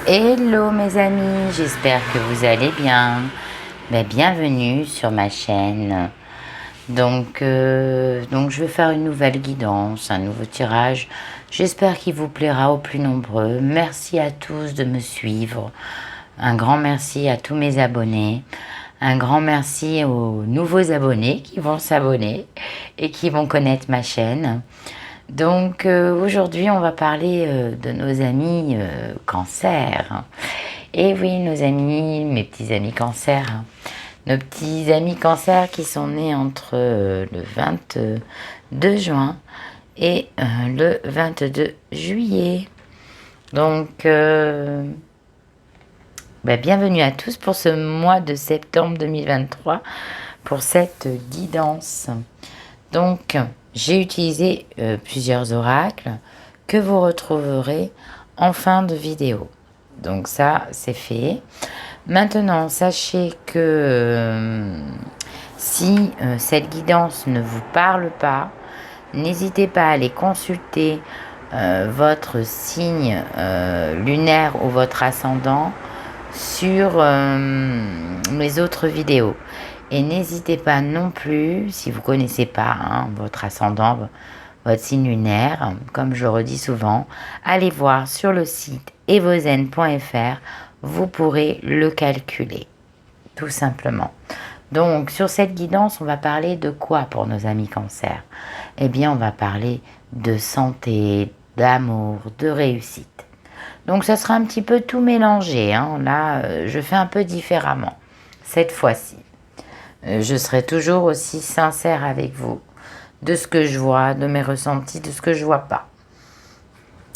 Hello mes amis, j'espère que vous allez bien. Bienvenue sur ma chaîne. Donc je vais faire une nouvelle guidance, un nouveau tirage. J'espère qu'il vous plaira aux plus nombreux. Merci à tous de me suivre. Un grand merci à tous mes abonnés. Un grand merci aux nouveaux abonnés qui vont s'abonner et qui vont connaître ma chaîne. Donc aujourd'hui, on va parler de nos amis cancer. Et oui, nos amis, mes petits amis cancer. Nos petits amis cancer qui sont nés entre le 22 juin et le 22 juillet. Donc, bienvenue à tous pour ce mois de septembre 2023, pour cette guidance. Donc, j'ai utilisé plusieurs oracles que vous retrouverez en fin de vidéo. Donc ça, c'est fait. Maintenant, sachez que si cette guidance ne vous parle pas, n'hésitez pas à aller consulter votre signe lunaire ou votre ascendant sur mes autres vidéos. Et n'hésitez pas non plus, si vous ne connaissez pas votre ascendant, votre signe lunaire, comme je le redis souvent, allez voir sur le site evozen.fr, vous pourrez le calculer, tout simplement. Donc, sur cette guidance, on va parler de quoi pour nos amis cancer? Eh bien, on va parler de santé, d'amour, de réussite. Donc, ça sera un petit peu tout mélangé. Là, je fais un peu différemment, cette fois-ci. Je serai toujours aussi sincère avec vous, de ce que je vois, de mes ressentis, de ce que je vois pas.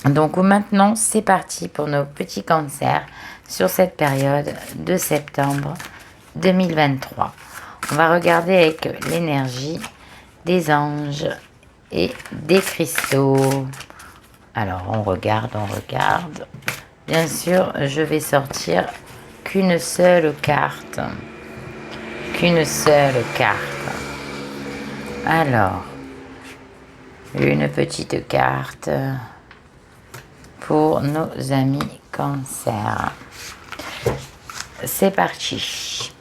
Donc maintenant, c'est parti pour nos petits cancers sur cette période de septembre 2023. On va regarder avec l'énergie des anges et des cristaux. Alors, on regarde. Bien sûr, je vais sortir qu'une seule carte. Alors, une petite carte pour nos amis cancer. C'est parti.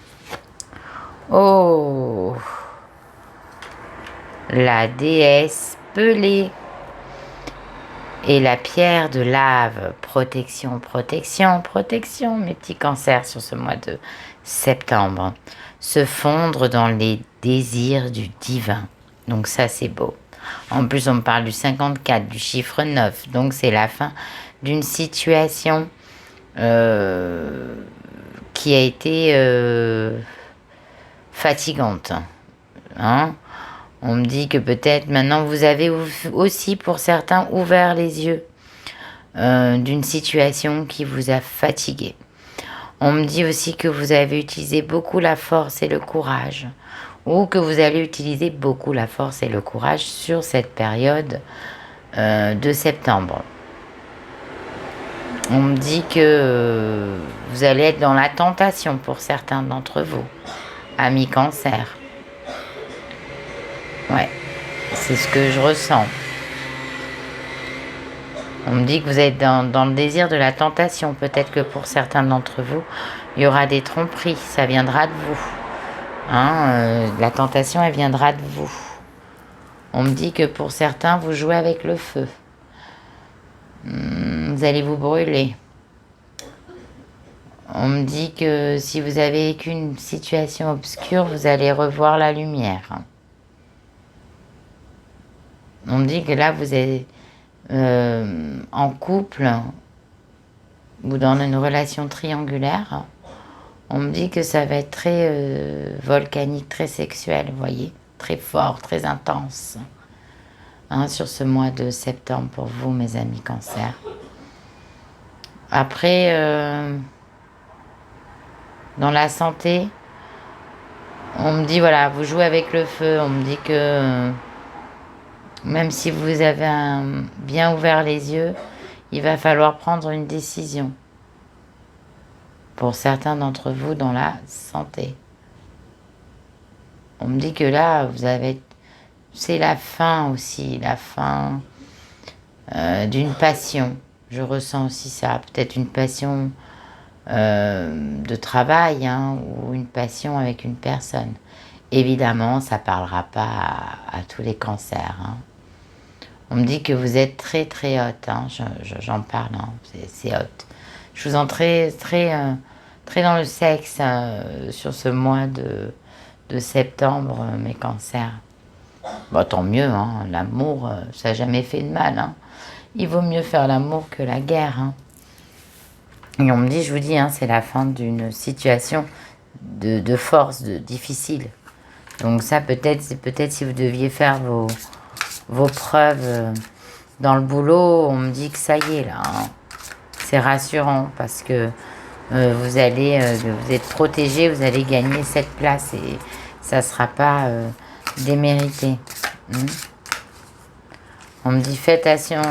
Oh, la déesse Pelée et la pierre de lave. Protection, mes petits cancers sur ce mois de septembre. Se fondre dans les désirs du divin. Donc ça, c'est beau. En plus, on me parle du 54, du chiffre 9. Donc, c'est la fin d'une situation qui a été fatigante. On me dit que peut-être maintenant, vous avez aussi, pour certains, ouvert les yeux d'une situation qui vous a fatigué. On me dit aussi que vous avez utilisé beaucoup la force et le courage, ou que vous allez utiliser beaucoup la force et le courage sur cette période de septembre. On me dit que vous allez être dans la tentation pour certains d'entre vous, amis cancer. Ouais, c'est ce que je ressens. On me dit que vous êtes dans le désir de la tentation. Peut-être que pour certains d'entre vous, il y aura des tromperies. Ça viendra de vous. La tentation, elle viendra de vous. On me dit que pour certains, vous jouez avec le feu. Vous allez vous brûler. On me dit que si vous avez vécu une situation obscure, vous allez revoir la lumière. On me dit que là, vous êtes en couple ou dans une relation triangulaire. On me dit que ça va être très volcanique, très sexuel, vous voyez, très fort, très intense. Sur ce mois de septembre pour vous, mes amis cancer. Après, dans la santé, on me dit, voilà, vous jouez avec le feu. On me dit que même si vous avez bien ouvert les yeux, il va falloir prendre une décision. Pour certains d'entre vous dans la santé. On me dit que là, c'est la fin aussi, la fin d'une passion. Je ressens aussi ça. Peut-être une passion de travail, hein, ou une passion avec une personne. Évidemment, ça parlera pas à tous les cancers, hein. On me dit que vous êtes très très haute, hein. J'en parle, hein. C'est haute. Je vous en très dans le sexe sur ce mois de septembre, mes cancers. Bon, tant mieux, hein. L'amour, ça n'a jamais fait de mal, hein. Il vaut mieux faire l'amour que la guerre, hein. Et on me dit, je vous dis, hein, c'est la fin d'une situation de force, difficile. Donc ça, peut-être si vous deviez faire vos preuves dans le boulot, on me dit que ça y est, là, hein. C'est rassurant parce que vous êtes protégé, vous allez gagner cette place et ça ne sera pas démérité. On me dit faites attention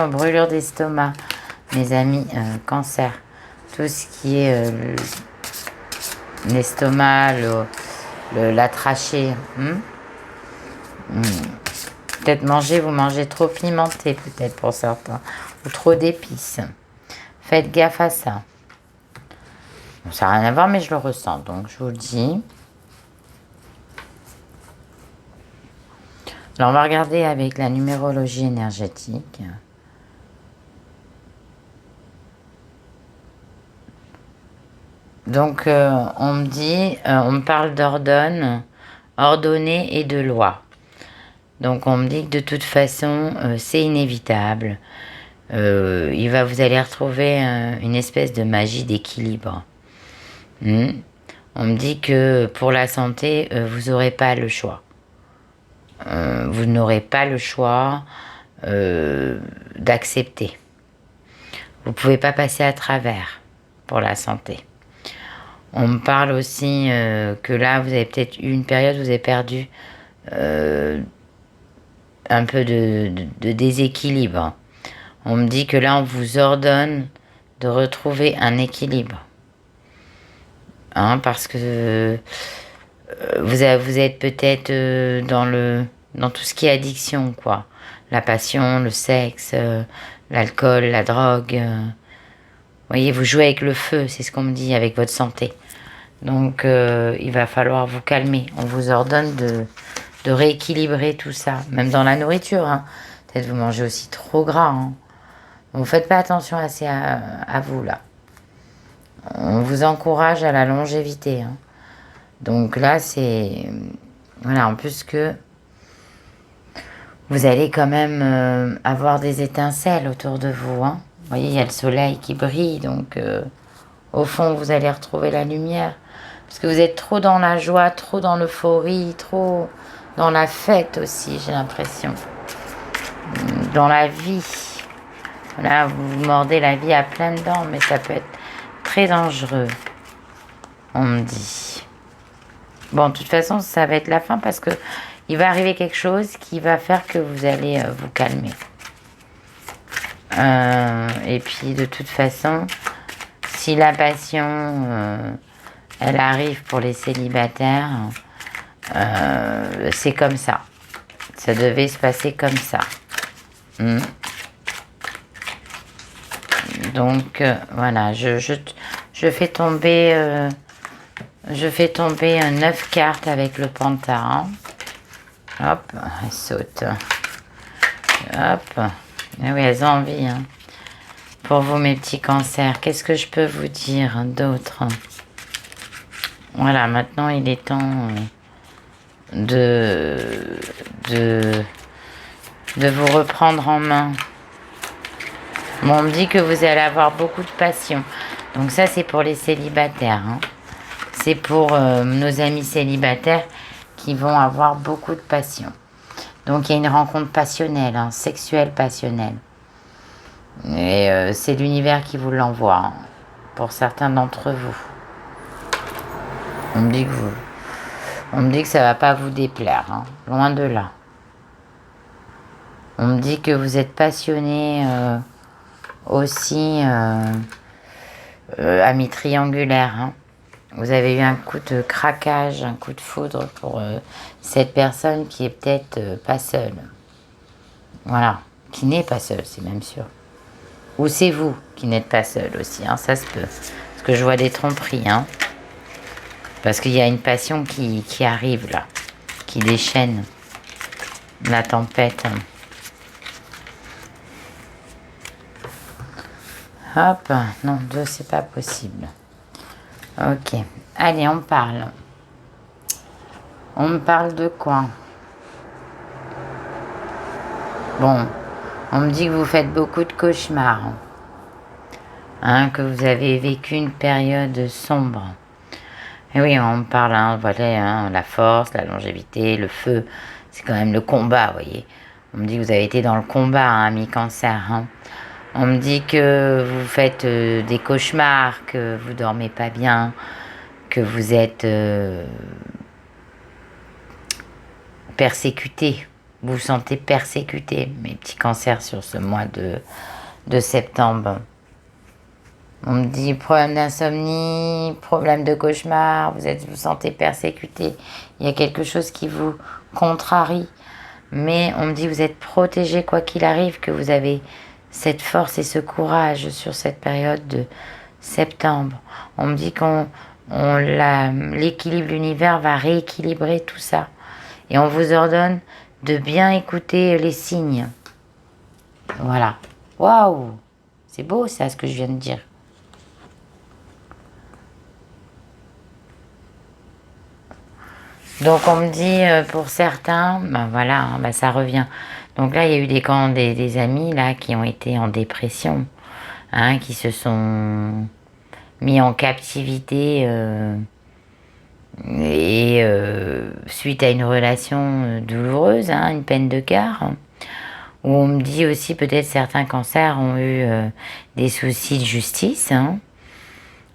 aux brûlures d'estomac, mes amis, cancer. Tout ce qui est l'estomac, la trachée. Peut-être vous mangez trop pimenté, peut-être pour certains, ou trop d'épices. Faites gaffe à ça. Bon, ça n'a rien à voir, mais je le ressens, donc je vous le dis. Alors, on va regarder avec la numérologie énergétique. Donc, on me dit, on me parle ordonnée et de loi. Donc, on me dit que de toute façon, c'est inévitable. Vous allez retrouver une espèce de magie d'équilibre. On me dit que pour la santé, vous n'aurez pas le choix. Vous n'aurez pas le choix d'accepter. Vous ne pouvez pas passer à travers pour la santé. On me parle aussi que là, vous avez peut-être eu une période où vous avez perdu un peu de déséquilibre. On me dit que là, on vous ordonne de retrouver un équilibre. Hein, parce que vous êtes peut-être dans tout ce qui est addiction, quoi. La passion, le sexe, l'alcool, la drogue. Vous voyez, vous jouez avec le feu, c'est ce qu'on me dit, avec votre santé. Donc, il va falloir vous calmer. On vous ordonne de rééquilibrer tout ça, même dans la nourriture, hein. Peut-être vous mangez aussi trop gras, hein. Vous ne faites pas attention assez à vous, là. On vous encourage à la longévité, hein. Donc là, c'est... Voilà, en plus que vous allez quand même avoir des étincelles autour de vous, hein. Vous voyez, il y a le soleil qui brille, donc au fond, vous allez retrouver la lumière. Parce que vous êtes trop dans la joie, trop dans l'euphorie, trop dans la fête aussi, j'ai l'impression. Dans la vie. Là, vous mordez la vie à pleines dents, mais ça peut être très dangereux, on me dit. Bon, de toute façon, ça va être la fin parce que il va arriver quelque chose qui va faire que vous allez vous calmer. Et puis, de toute façon, si la passion, elle arrive pour les célibataires, c'est comme ça. Ça devait se passer comme ça. Donc, voilà, je fais tomber... Je fais tomber 9 cartes avec le pentagramme. Hop, elle saute. Hop. Ah oui, elles ont envie, hein. Pour vous, mes petits cancers, qu'est-ce que je peux vous dire d'autre? Voilà, maintenant, il est temps de vous reprendre en main. Bon, on me dit que vous allez avoir beaucoup de passion. Donc ça, c'est pour les célibataires, hein. C'est pour nos amis célibataires qui vont avoir beaucoup de passion. Donc, il y a une rencontre passionnelle, hein, sexuelle passionnelle. Et c'est l'univers qui vous l'envoie, hein, pour certains d'entre vous. On me dit que ça va pas vous déplaire, hein, loin de là. On me dit que vous êtes passionné aussi amis triangulaires, hein. Vous avez eu un coup de craquage, un coup de foudre pour cette personne qui est peut-être pas seule. Voilà, qui n'est pas seule, c'est même sûr. Ou c'est vous qui n'êtes pas seul aussi, hein, ça se peut. Parce que je vois des tromperies, hein. Parce qu'il y a une passion qui arrive là, qui déchaîne la tempête. Hop, non, 2 c'est pas possible. Ok, allez, on parle. On me parle de quoi? Bon, on me dit que vous faites beaucoup de cauchemars. Hein, que vous avez vécu une période sombre. Et oui, on me parle, hein, voilà, hein, la force, la longévité, le feu. C'est quand même le combat, vous voyez. On me dit que vous avez été dans le combat, hein, mi-cancer. Hein. On me dit que vous faites des cauchemars, que vous dormez pas bien, que vous êtes persécuté. Vous vous sentez persécuté, mes petits cancers, sur ce mois de septembre. On me dit problème d'insomnie, problème de cauchemar, vous sentez persécuté. Il y a quelque chose qui vous contrarie. Mais on me dit que vous êtes protégé quoi qu'il arrive, que vous avez cette force et ce courage sur cette période de septembre. On me dit l'équilibre de l'univers va rééquilibrer tout ça. Et on vous ordonne de bien écouter les signes. Voilà. Waouh! C'est beau ça, ce que je viens de dire. Donc on me dit pour certains, ben voilà, hein, ben ça revient. Donc là il y a eu des amis là qui ont été en dépression, hein, qui se sont mis en captivité et suite à une relation douloureuse, hein, une peine de cœur. Où on me dit aussi peut-être certains cancers ont eu des soucis de justice, hein,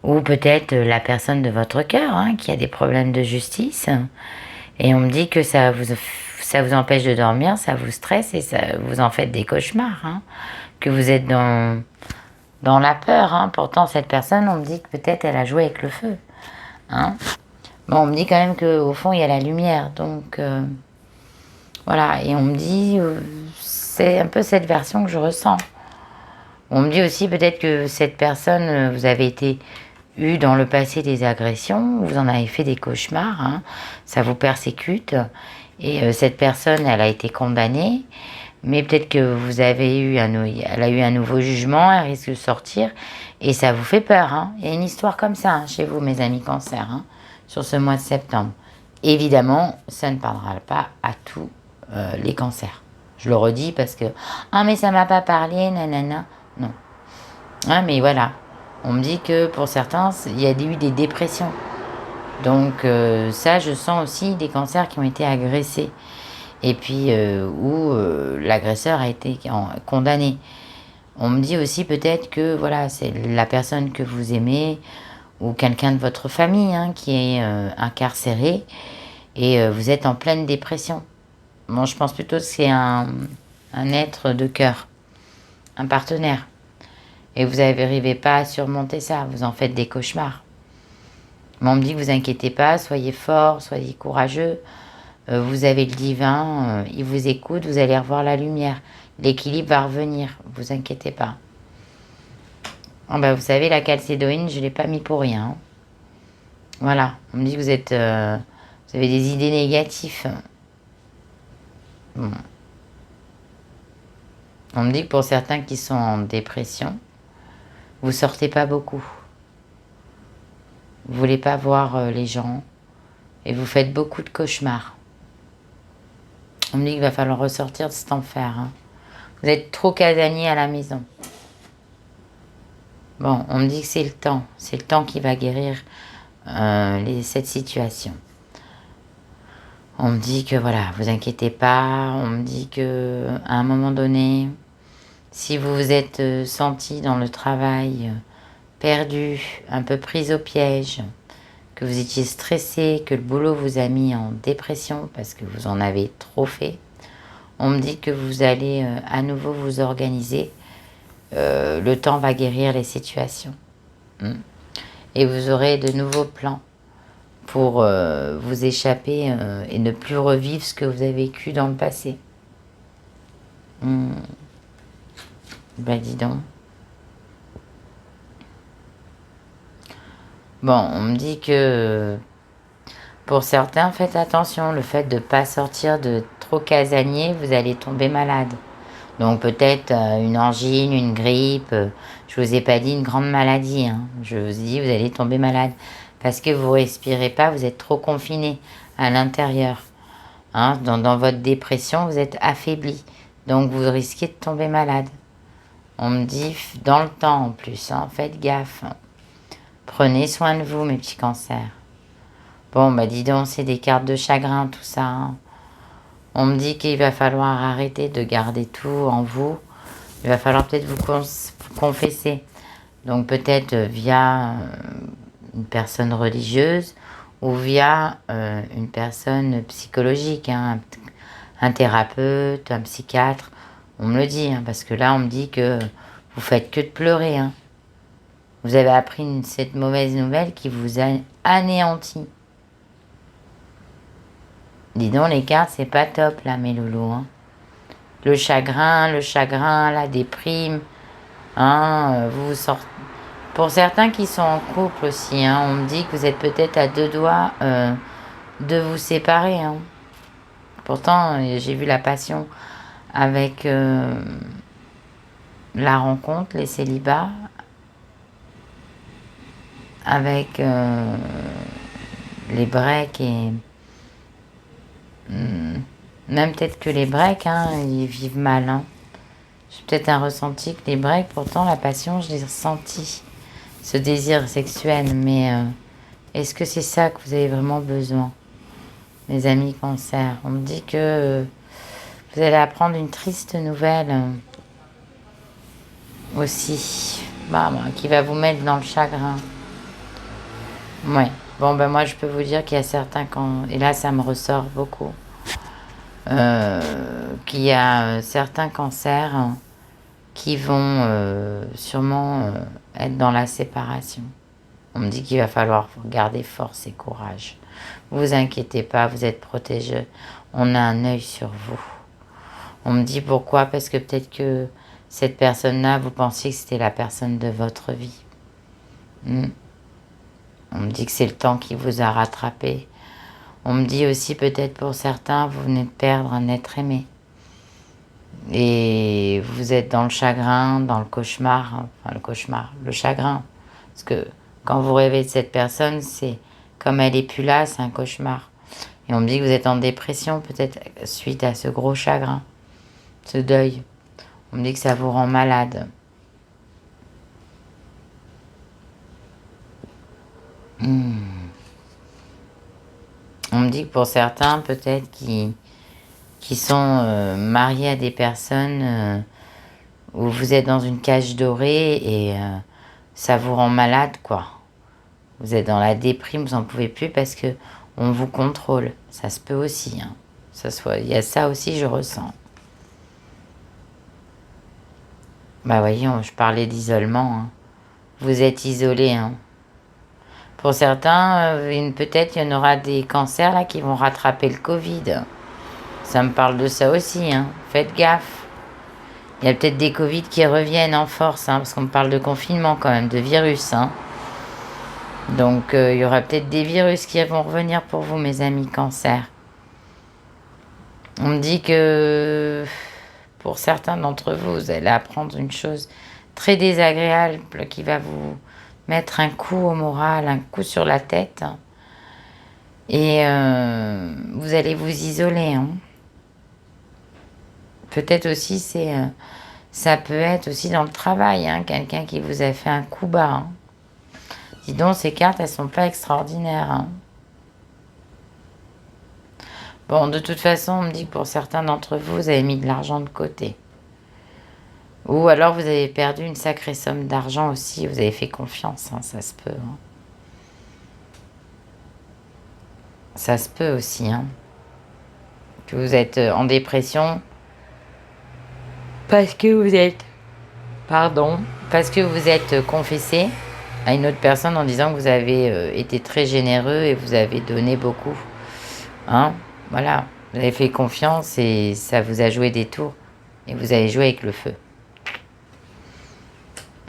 ou peut-être la personne de votre cœur hein, qui a des problèmes de justice. Et on me dit que ça vous empêche de dormir, ça vous stresse et ça vous en faites des cauchemars. Hein, que vous êtes dans la peur. Hein. Pourtant, cette personne, on me dit que peut-être elle a joué avec le feu. Hein. Bon, on me dit quand même qu'au fond, il y a la lumière. Donc, voilà. Et on me dit, c'est un peu cette version que je ressens. On me dit aussi peut-être que cette personne, vous avez été eu dans le passé des agressions, vous en avez fait des cauchemars, hein, ça vous persécute. Et cette personne, elle a été condamnée, mais peut-être que elle a eu un nouveau jugement, elle risque de sortir, et ça vous fait peur. Hein. Il y a une histoire comme ça hein, chez vous, mes amis cancer, hein, sur ce mois de septembre. Évidemment, ça ne parlera pas à tous les cancers. Je le redis parce que « Ah, mais ça m'a pas parlé, nanana ». Non. Hein, mais voilà. On me dit que pour certains, il y a eu des dépressions. Donc ça, je sens aussi des cancers qui ont été agressés. Et puis où l'agresseur a été condamné. On me dit aussi peut-être que voilà, c'est la personne que vous aimez ou quelqu'un de votre famille hein, qui est incarcéré et vous êtes en pleine dépression. Bon, je pense plutôt que c'est un être de cœur, un partenaire. Et vous n'arrivez pas à surmonter ça, vous en faites des cauchemars. Mais on me dit que vous inquiétez pas, soyez fort, soyez courageux. Vous avez le divin, il vous écoute, vous allez revoir la lumière. L'équilibre va revenir, vous inquiétez pas. Oh ben, vous savez, la calcédoïne, je ne l'ai pas mis pour rien. Voilà, on me dit que vous avez des idées négatives. Bon. On me dit que pour certains qui sont en dépression, vous sortez pas beaucoup. Vous voulez pas voir les gens et vous faites beaucoup de cauchemars. On me dit qu'il va falloir ressortir de cet enfer. Hein. Vous êtes trop casanier à la maison. Bon, on me dit que c'est le temps. C'est le temps qui va guérir cette situation. On me dit que voilà, vous inquiétez pas. On me dit que à un moment donné, si vous vous êtes senti dans le travail perdu, un peu pris au piège, que vous étiez stressé, que le boulot vous a mis en dépression parce que vous en avez trop fait, on me dit que vous allez à nouveau vous organiser. Le temps va guérir les situations. Et vous aurez de nouveaux plans pour vous échapper et ne plus revivre ce que vous avez vécu dans le passé. Ben dis donc. Bon, on me dit que pour certains, faites attention, le fait de ne pas sortir de trop casanier, vous allez tomber malade. Donc peut-être une angine, une grippe, je vous ai pas dit une grande maladie, hein. Je vous ai dit vous allez tomber malade parce que vous respirez pas, vous êtes trop confiné à l'intérieur. Hein. Dans votre dépression, vous êtes affaibli, donc vous risquez de tomber malade. On me dit dans le temps en plus, hein, faites gaffe. Prenez soin de vous, mes petits cancers. Bon, bah dis donc, c'est des cartes de chagrin, tout ça, hein. On me dit qu'il va falloir arrêter de garder tout en vous. Il va falloir peut-être vous confesser. Donc peut-être via une personne religieuse ou via une personne psychologique, hein, un thérapeute, un psychiatre. On me le dit, hein, parce que là on me dit que vous faites que de pleurer. Hein. Vous avez appris cette mauvaise nouvelle qui vous a anéanti. Dis donc les cartes, c'est pas top là mes loulous. Hein. Le chagrin, la déprime. Hein, vous sortez. Pour certains qui sont en couple aussi, hein, on me dit que vous êtes peut-être à 2 doigts de vous séparer. Hein. Pourtant, j'ai vu la passion avec la rencontre, les célibats, avec les breaks et même peut-être que les breaks, hein, ils vivent mal. Hein. J'ai peut-être un ressenti que les breaks, pourtant la passion, je l'ai ressenti. Ce désir sexuel, mais est-ce que c'est ça que vous avez vraiment besoin, mes amis cancer? On me dit que vous allez apprendre une triste nouvelle aussi, qui va vous mettre dans le chagrin. Ouais. Bon, ben moi, je peux vous dire qu'il y a certains et là, ça me ressort beaucoup, qu'il y a certains cancers qui vont sûrement être dans la séparation. On me dit qu'il va falloir garder force et courage. Vous inquiétez pas, vous êtes protégés. On a un œil sur vous. On me dit pourquoi? Parce que peut-être que cette personne-là, vous pensiez que c'était la personne de votre vie. On me dit que c'est le temps qui vous a rattrapé. On me dit aussi peut-être pour certains, vous venez de perdre un être aimé. Et vous êtes dans le chagrin, dans le cauchemar, le chagrin. Parce que quand vous rêvez de cette personne, c'est comme elle est plus là, c'est un cauchemar. Et on me dit que vous êtes en dépression, peut-être suite à ce gros chagrin, ce deuil. On me dit que ça vous rend malade. On me dit que pour certains, peut-être qui sont mariés à des personnes où vous êtes dans une cage dorée et ça vous rend malade, quoi. Vous êtes dans la déprime, vous n'en pouvez plus parce que on vous contrôle. Ça se peut aussi. Hein. Il y a ça aussi, je ressens. Bah voyons, je parlais d'isolement. Hein. Vous êtes isolé. Hein. Pour certains, peut-être il y en aura des cancers là qui vont rattraper le Covid. Ça me parle de ça aussi. Hein. Faites gaffe. Il y a peut-être des Covid qui reviennent en force, hein, parce qu'on me parle de confinement quand même, de virus. Hein. Donc il y aura peut-être des virus qui vont revenir pour vous, mes amis cancer. On me dit que pour certains d'entre vous, vous allez apprendre une chose très désagréable qui va vous mettre un coup au moral, un coup sur la tête. Et vous allez vous isoler. Hein. Peut-être aussi, ça peut être aussi dans le travail, hein, quelqu'un qui vous a fait un coup bas. Hein. Dis donc, ces cartes, elles sont pas extraordinaires. Hein. Bon, de toute façon, on me dit que pour certains d'entre vous, vous avez mis de l'argent de côté. Ou alors, vous avez perdu une sacrée somme d'argent aussi. Vous avez fait confiance, hein, ça se peut. Hein. Ça se peut aussi. Hein. Que vous êtes en dépression parce que vous êtes... Parce que vous êtes confessé à une autre personne en disant que vous avez été très généreux et vous avez donné beaucoup. Hein? Voilà, vous avez fait confiance et ça vous a joué des tours. Et vous avez joué avec le feu.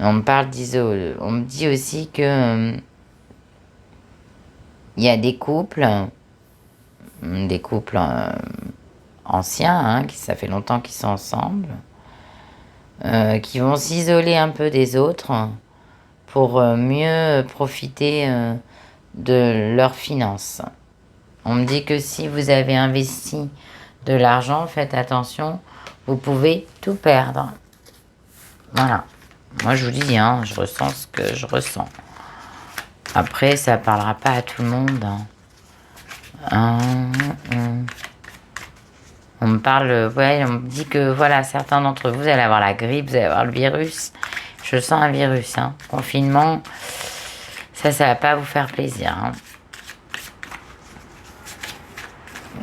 On me parle on me dit aussi que il y a des couples anciens, hein, ça fait longtemps qu'ils sont ensemble, qui vont s'isoler un peu des autres pour mieux profiter de leurs finances. On me dit que si vous avez investi de l'argent, faites attention, vous pouvez tout perdre. Voilà. Moi, je vous dis, hein, je ressens ce que je ressens. Après, ça ne parlera pas à tout le monde. On me parle, ouais, on me dit que voilà, certains d'entre vous, vous allez avoir la grippe, vous allez avoir le virus. Je sens un virus, hein. Confinement, ça va pas vous faire plaisir, hein.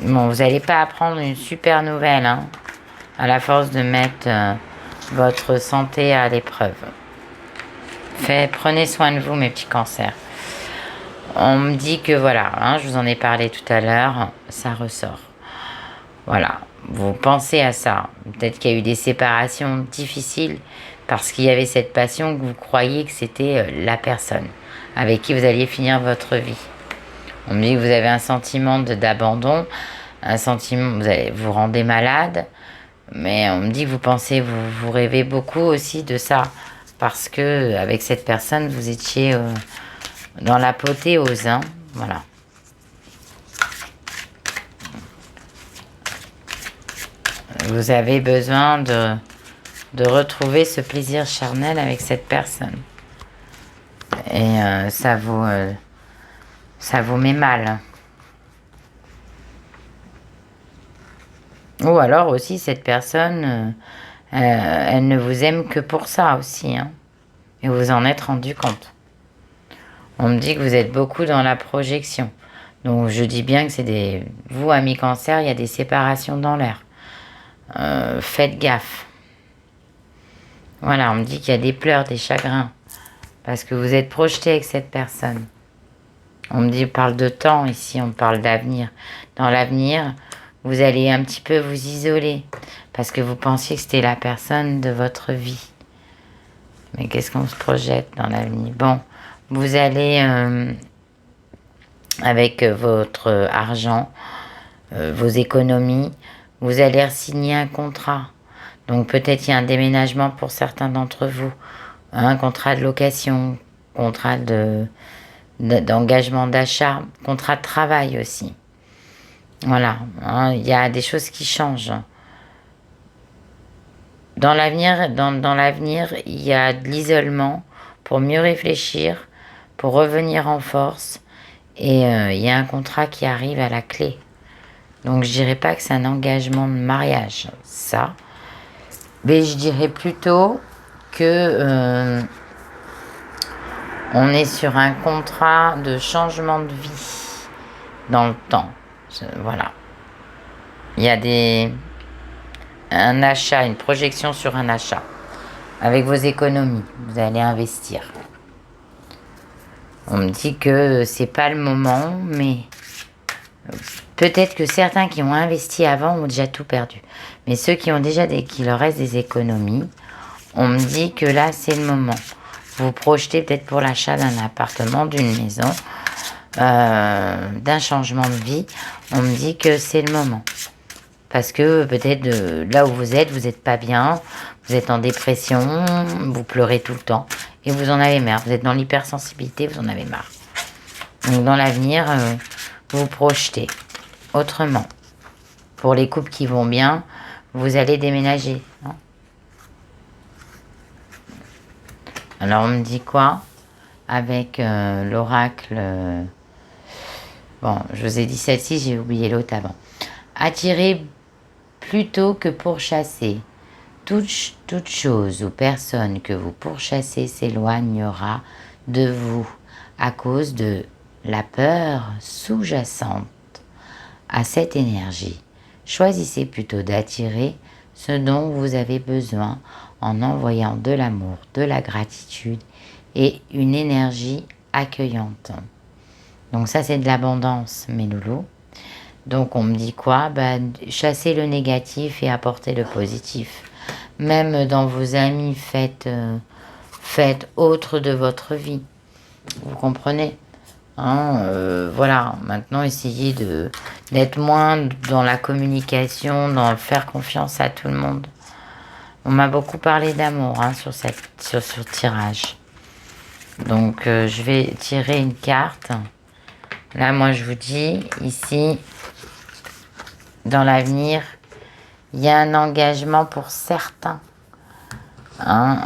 Bon, vous n'allez pas apprendre une super nouvelle, hein, à la force de mettre votre santé à l'épreuve. Prenez soin de vous, mes petits cancers. On me dit que voilà, hein, je vous en ai parlé tout à l'heure, ça ressort. Voilà, vous pensez à ça. Peut-être qu'il y a eu des séparations difficiles parce qu'il y avait cette passion que vous croyiez que c'était la personne avec qui vous alliez finir votre vie. On me dit que vous avez un sentiment d'abandon, un sentiment, vous vous rendez malade, mais on me dit que vous pensez, vous rêvez beaucoup aussi de ça parce que avec cette personne, vous étiez dans l'apothéose, hein, voilà. Vous avez besoin de retrouver ce plaisir charnel avec cette personne. Et ça vous met mal. Ou alors aussi, cette personne, elle ne vous aime que pour ça aussi, hein. Et vous en êtes rendu compte. On me dit que vous êtes beaucoup dans la projection. Donc je dis bien que c'est vous, amis cancer, il y a des séparations dans l'air. Faites gaffe. Voilà, on me dit qu'il y a des pleurs, des chagrins. Parce que vous êtes projeté avec cette personne. On me dit, on parle de temps ici, on parle d'avenir. Dans l'avenir, vous allez un petit peu vous isoler. Parce que vous pensiez que c'était la personne de votre vie. Mais qu'est-ce qu'on se projette dans l'avenir? Bon, vous allez, avec votre argent, vos économies, vous allez signer un contrat. Donc peut-être il y a un déménagement pour certains d'entre vous. Un contrat de location, contrat d'engagement d'achat, contrat de travail aussi. Voilà, hein, il y a des choses qui changent. Dans l'avenir, il y a de l'isolement pour mieux réfléchir, pour revenir en force. Et il y a un contrat qui arrive à la clé. Donc je dirais pas que c'est un engagement de mariage, ça. Mais je dirais plutôt que on est sur un contrat de changement de vie dans le temps. Voilà. Il y a un achat, une projection sur un achat. Avec vos économies, vous allez investir. On me dit que c'est pas le moment, mais peut-être que certains qui ont investi avant ont déjà tout perdu. Mais ceux qui ont déjà qu'il leur reste des économies, on me dit que là, c'est le moment. Vous projetez peut-être pour l'achat d'un appartement, d'une maison, d'un changement de vie. On me dit que c'est le moment. Parce que peut-être là où vous n'êtes pas bien, vous êtes en dépression, vous pleurez tout le temps et vous en avez marre. Vous êtes dans l'hypersensibilité, vous en avez marre. Donc dans l'avenir, vous projetez autrement. Pour les couples qui vont bien, vous allez déménager. Hein. Alors on me dit quoi? Avec l'oracle... bon, je vous ai dit celle-ci, j'ai oublié l'autre avant. Attirer plutôt que pourchasser. Toute chose ou personne que vous pourchassez s'éloignera de vous à cause de la peur sous-jacente à cette énergie. Choisissez plutôt d'attirer ce dont vous avez besoin en envoyant de l'amour, de la gratitude et une énergie accueillante. Donc ça, c'est de l'abondance, mes loulous. Donc on me dit quoi? Chassez le négatif et apportez le positif. Même dans vos amis, faites autre de votre vie. Vous comprenez? Hein, voilà, maintenant essayez d'être moins dans la communication, dans faire confiance à tout le monde. On m'a beaucoup parlé d'amour hein, sur ce tirage. Donc je vais tirer une carte. Là, moi je vous dis, ici, dans l'avenir, il y a un engagement pour certains. Hein,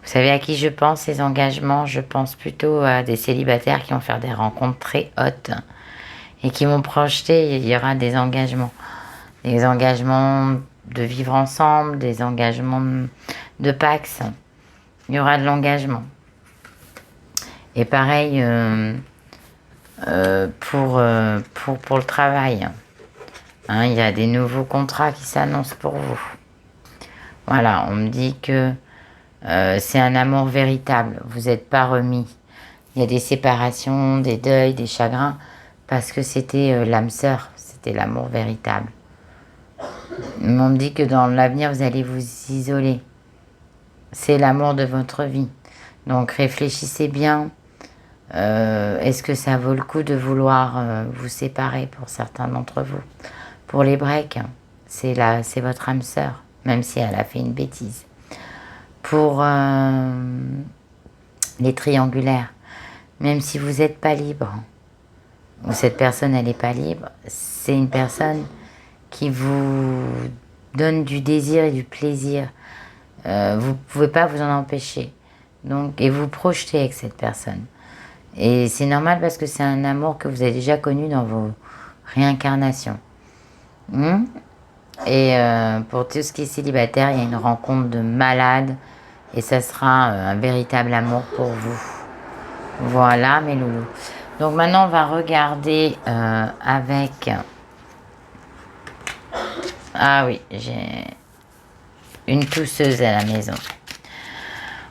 vous savez à qui je pense, ces engagements? Je pense plutôt à des célibataires qui vont faire des rencontres très hautes et qui vont projeter, il y aura des engagements. Des engagements de vivre ensemble, des engagements de Pax. Il y aura de l'engagement. Et pareil pour le travail. Hein, il y a des nouveaux contrats qui s'annoncent pour vous. Voilà, on me dit que c'est un amour véritable. Vous n'êtes pas remis. Il y a des séparations, des deuils, des chagrins, parce que c'était l'âme sœur, c'était l'amour véritable. On me dit que dans l'avenir, vous allez vous isoler. C'est l'amour de votre vie. Donc réfléchissez bien. Est-ce que ça vaut le coup de vouloir vous séparer pour certains d'entre vous? Pour les breaks, c'est votre âme sœur, même si elle a fait une bêtise. Pour les triangulaires, même si vous n'êtes pas libre, ou cette personne elle n'est pas libre, c'est une personne qui vous donne du désir et du plaisir. Vous ne pouvez pas vous en empêcher. Donc, et vous projetez avec cette personne. Et c'est normal parce que c'est un amour que vous avez déjà connu dans vos réincarnations. Et pour tout ce qui est célibataire, il y a une rencontre de malade. Et ça sera un véritable amour pour vous. Voilà mes loulous. Donc maintenant on va regarder avec... Ah oui, j'ai une tousseuse à la maison.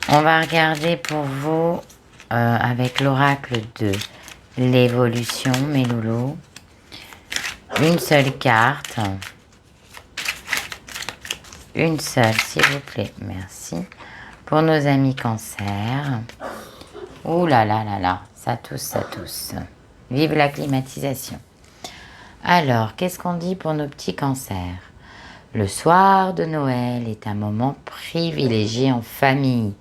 On va regarder pour vous avec l'oracle de l'évolution, mes loulous. Une seule carte. Une seule, s'il vous plaît. Merci. Pour nos amis cancer. Ouh là là là là. Ça tousse, ça tousse. Vive la climatisation. Alors, qu'est-ce qu'on dit pour nos petits cancers? Le soir de Noël est un moment privilégié en famille.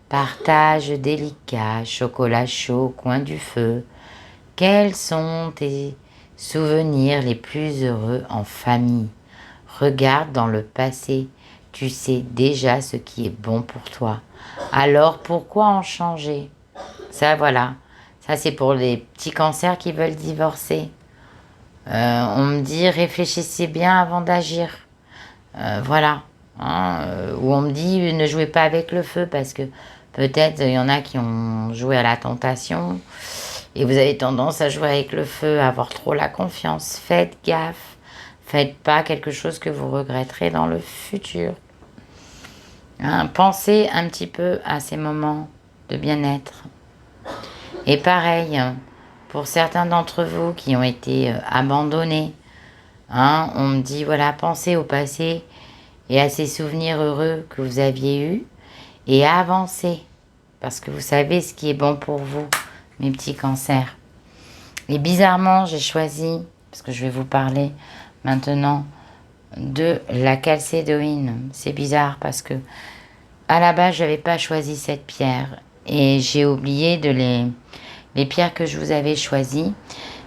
Partage délicat, chocolat chaud au coin du feu. Quels sont tes souvenirs les plus heureux en famille? Regarde dans le passé, tu sais déjà ce qui est bon pour toi. Alors pourquoi en changer? Ça voilà, ça c'est pour les petits cancers qui veulent divorcer. On me dit réfléchissez bien avant d'agir. Voilà. Hein, ou on me dit ne jouez pas avec le feu parce que peut-être il y en a qui ont joué à la tentation et vous avez tendance à jouer avec le feu, à avoir trop la confiance. Faites gaffe. Faites pas quelque chose que vous regretterez dans le futur. Hein, pensez un petit peu à ces moments de bien-être. Et pareil, pour certains d'entre vous qui ont été abandonnés, hein, on me dit, voilà, pensez au passé et à ces souvenirs heureux que vous aviez eus et avancez. Parce que vous savez ce qui est bon pour vous, mes petits cancers. Et bizarrement, j'ai choisi, parce que je vais vous parler maintenant de la calcédoïne. C'est bizarre parce que à la base, je n'avais pas choisi cette pierre. Et j'ai oublié de les pierres que je vous avais choisies,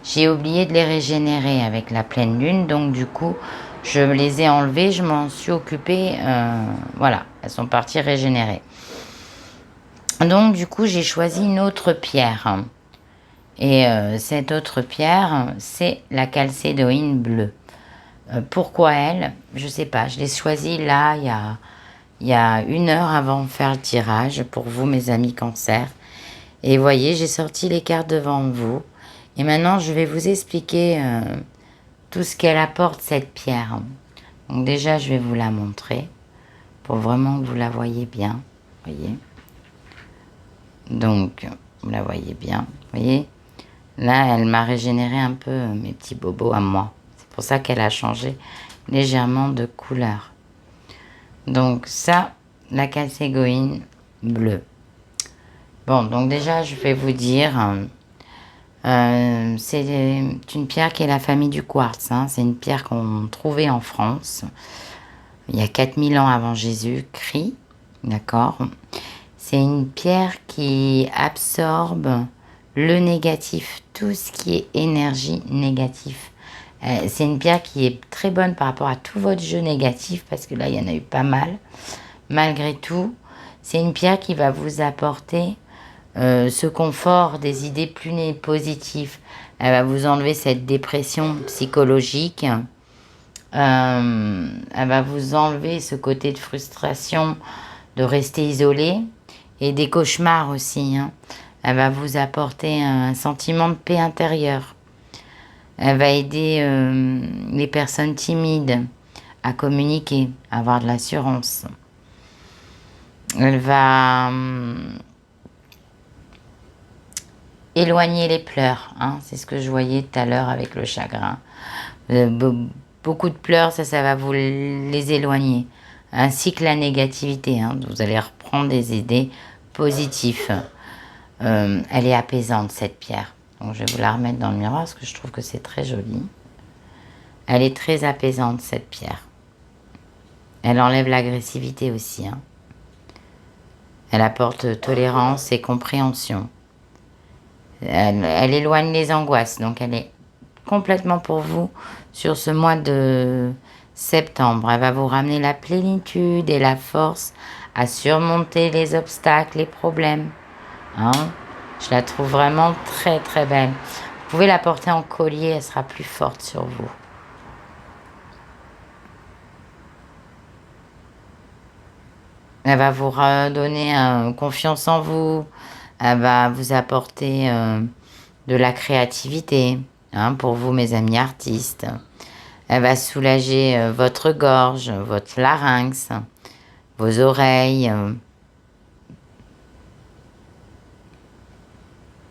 j'ai oublié de les régénérer avec la pleine lune. Donc du coup, je les ai enlevées, je m'en suis occupée. Voilà, elles sont parties régénérer. Donc du coup, j'ai choisi une autre pierre. Et cette autre pierre, c'est la calcédoïne bleue. Pourquoi elle? Je sais pas, je l'ai choisie là, il y a 1 heure avant de faire le tirage pour vous, mes amis cancer. Et vous voyez, j'ai sorti les cartes devant vous. Et maintenant, je vais vous expliquer tout ce qu'elle apporte, cette pierre. Donc déjà, je vais vous la montrer pour vraiment que vous la voyez bien. Voyez. Donc, vous la voyez bien. Voyez. Là, elle m'a régénéré un peu mes petits bobos à moi. C'est pour ça qu'elle a changé légèrement de couleur. Donc ça, la calcédoïne bleue. Bon, donc déjà, je vais vous dire, c'est une pierre qui est la famille du quartz, hein. C'est une pierre qu'on trouvait en France il y a 4000 ans avant Jésus-Christ, d'accord? C'est une pierre qui absorbe le négatif, tout ce qui est énergie négative. C'est une pierre qui est très bonne par rapport à tout votre jeu négatif, parce que là, il y en a eu pas mal. Malgré tout, c'est une pierre qui va vous apporter ce confort des idées plus positives. Elle va vous enlever cette dépression psychologique. Elle va vous enlever ce côté de frustration, de rester isolé, et des cauchemars aussi, hein. Elle va vous apporter un sentiment de paix intérieure. Elle va aider les personnes timides à communiquer, à avoir de l'assurance. Elle va éloigner les pleurs, hein. C'est ce que je voyais tout à l'heure avec le chagrin. Beaucoup de pleurs, ça va vous les éloigner. Ainsi que la négativité, hein. Vous allez reprendre des idées positives. Elle est apaisante, cette pierre. Donc, je vais vous la remettre dans le miroir parce que je trouve que c'est très joli. Elle est très apaisante, cette pierre. Elle enlève l'agressivité aussi, hein. Elle apporte tolérance et compréhension. Elle éloigne les angoisses. Donc, elle est complètement pour vous sur ce mois de septembre. Elle va vous ramener la plénitude et la force à surmonter les obstacles, les problèmes, hein. Je la trouve vraiment très très belle. Vous pouvez la porter en collier, elle sera plus forte sur vous. Elle va vous redonner confiance en vous. Elle va vous apporter de la créativité, hein, pour vous, mes amis artistes. Elle va soulager votre gorge, votre larynx, vos oreilles.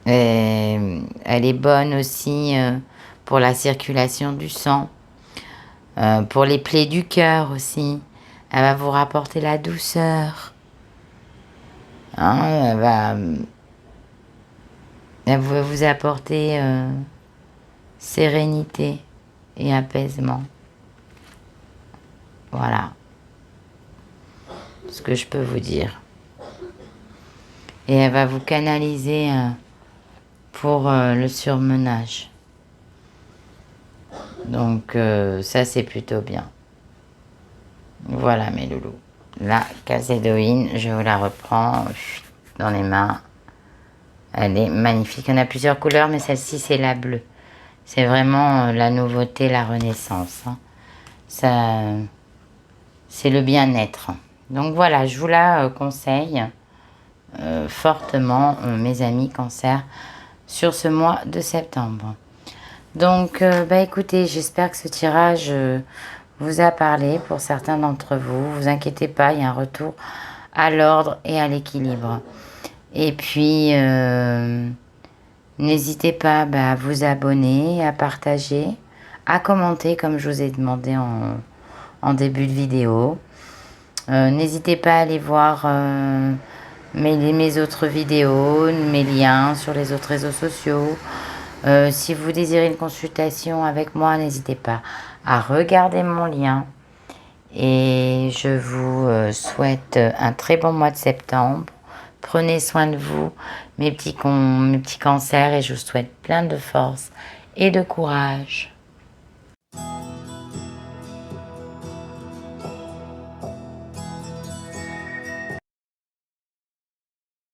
Elle est bonne aussi pour la circulation du sang, pour les plaies du cœur aussi. Elle va vous rapporter la douceur, hein. Elle va vous apporter sérénité et apaisement. Voilà ce que je peux vous dire. Et elle va vous canaliser pour le surmenage. Donc ça, c'est plutôt bien. Voilà mes loulous. La calcédoïne, je vous la reprends dans les mains. Elle est magnifique. On a plusieurs couleurs, mais celle-ci, c'est la bleue. C'est vraiment la nouveauté, la renaissance, hein. Ça, c'est le bien-être. Donc voilà, je vous la conseille fortement, mes amis cancer, sur ce mois de septembre. Donc, écoutez, j'espère que ce tirage vous a parlé pour certains d'entre vous. Vous inquiétez pas, il y a un retour à l'ordre et à l'équilibre. Et puis, n'hésitez pas à vous abonner, à partager, à commenter comme je vous ai demandé en début de vidéo. N'hésitez pas à aller voir mes autres vidéos, mes liens sur les autres réseaux sociaux. Si vous désirez une consultation avec moi, n'hésitez pas à regarder mon lien. Et je vous souhaite un très bon mois de septembre. Prenez soin de vous, mes petits cancers, et je vous souhaite plein de force et de courage.